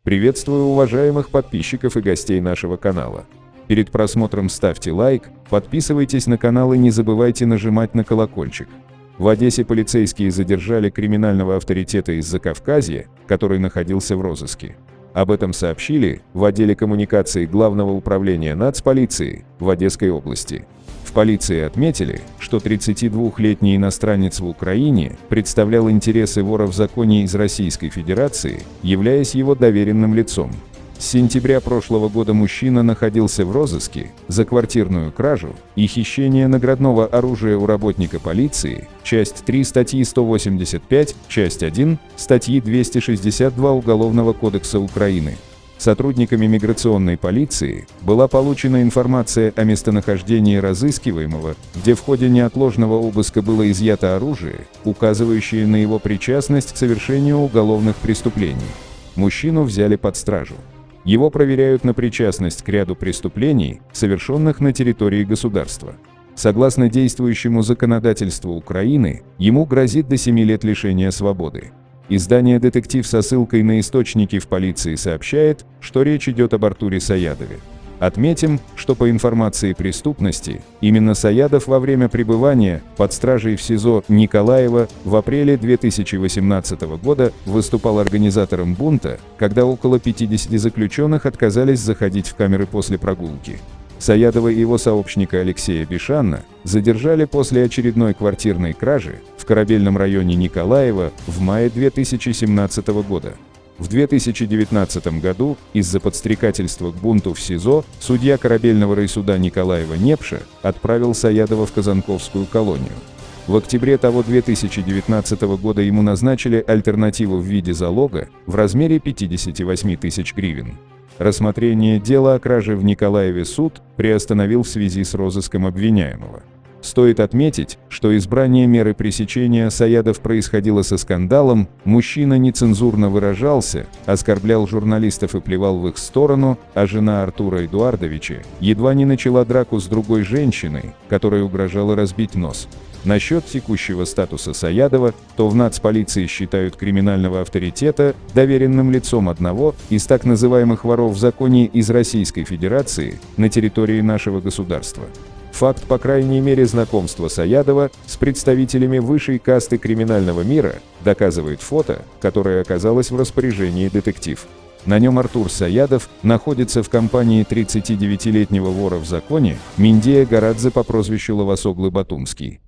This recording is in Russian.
Приветствую уважаемых подписчиков и гостей нашего канала. Перед просмотром ставьте лайк, подписывайтесь на канал и не забывайте нажимать на колокольчик. В Одессе полицейские задержали криминального авторитета из Закавказья, который находился в розыске. Об этом сообщили в отделе коммуникации Главного управления нацполиции в Одесской области. В полиции отметили, что 32-летний иностранец в Украине представлял интересы вора в законе из Российской Федерации, являясь его доверенным лицом. С сентября прошлого года мужчина находился в розыске за квартирную кражу и хищение наградного оружия у работника полиции, часть 3 статьи 185, часть 1 статьи 262 Уголовного кодекса Украины. Сотрудниками миграционной полиции была получена информация о местонахождении разыскиваемого, где в ходе неотложного обыска было изъято оружие, указывающее на его причастность к совершению уголовных преступлений. Мужчину взяли под стражу. Его проверяют на причастность к ряду преступлений, совершенных на территории государства. Согласно действующему законодательству Украины, ему грозит до 7 лет лишения свободы. Издание «Детектив» со ссылкой на источники в полиции сообщает, что речь идет об Артуре Саядове. Отметим, что по информации преступности, именно Саядов во время пребывания под стражей в СИЗО Николаева в апреле 2018 года выступал организатором бунта, когда около 50 заключенных отказались заходить в камеры после прогулки. Саядова и его сообщника Алексея Бишанна задержали после очередной квартирной кражи в Корабельном районе Николаева в мае 2017 года. В 2019 году из-за подстрекательства к бунту в СИЗО судья Корабельного райсуда Николаева Непша отправил Саядова в Казанковскую колонию. В октябре того 2019 года ему назначили альтернативу в виде залога в размере 58 тысяч гривен. Рассмотрение дела о краже в Николаеве суд приостановил в связи с розыском обвиняемого. Стоит отметить, что избрание меры пресечения Саядов происходило со скандалом, мужчина нецензурно выражался, оскорблял журналистов и плевал в их сторону, а жена Артура Эдуардовича едва не начала драку с другой женщиной, которая угрожала разбить нос. Насчет текущего статуса Саядова, то в нацполиции считают криминального авторитета доверенным лицом одного из так называемых воров в законе из Российской Федерации на территории нашего государства. Факт, по крайней мере, знакомства Саядова с представителями высшей касты криминального мира доказывает фото, которое оказалось в распоряжении «Детектив». На нем Артур Саядов находится в компании 39-летнего вора в законе Миндея Горадзе по прозвищу Лавасоглы Батумский.